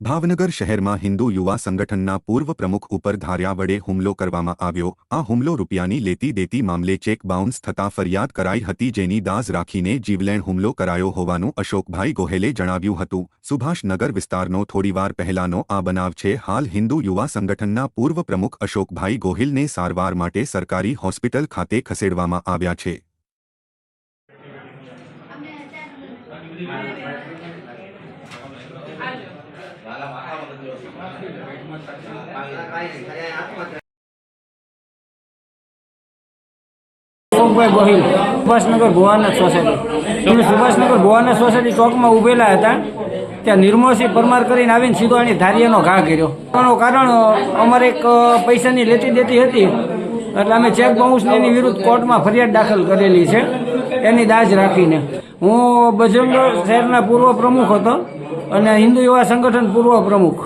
ભાવનગર શહેરમાં હિન્દુ યુવા સંગઠનના પૂર્વ પ્રમુખ ઉપર ધાર્યા વડે હુમલો કરવામાં આવ્યો। આ હુમલો રૂપિયાની લેતી દેતી મામલે ચેક બાઉન્સ થતાં ફરિયાદ કરાઈ હતી, જેની દાઝ રાખીને જીવલેણ હુમલો કરાયો હોવાનું અશોકભાઈ ગોહેલે જણાવ્યું હતું। સુભાષનગર વિસ્તારનો થોડીવાર પહેલાનો આ બનાવ છે। હાલ હિન્દુ યુવા સંગઠનના પૂર્વ પ્રમુખ અશોકભાઈ ગોહિલને સારવાર માટે સરકારી હોસ્પિટલ ખાતે ખસેડવામાં આવ્યા છે। અશોકભાઈ ગોહિલ, સુભાષનગર ભુવાનાથ સોસાયટી। અમે સુભાષનગર ભુવાનાથ સોસાયટી ચોકમાં ઊભેલા હતા, ત્યાં નિર્મળસિંહ પરમાર કરીને આવીને સીધો એની ધારિયાનો ઘા કર્યો। એનું કારણ અમારે એક પૈસાની લેતી દેતી હતી, એટલે અમે ચેક બાઉન્સની એની વિરુદ્ધ કોર્ટમાં ફરિયાદ દાખલ કરેલી છે, એની દાજ રાખીને। હું બજરંગ શહેરના પૂર્વ પ્રમુખ હતો અને હિન્દુ યુવા સંગઠન પૂર્વ પ્રમુખ।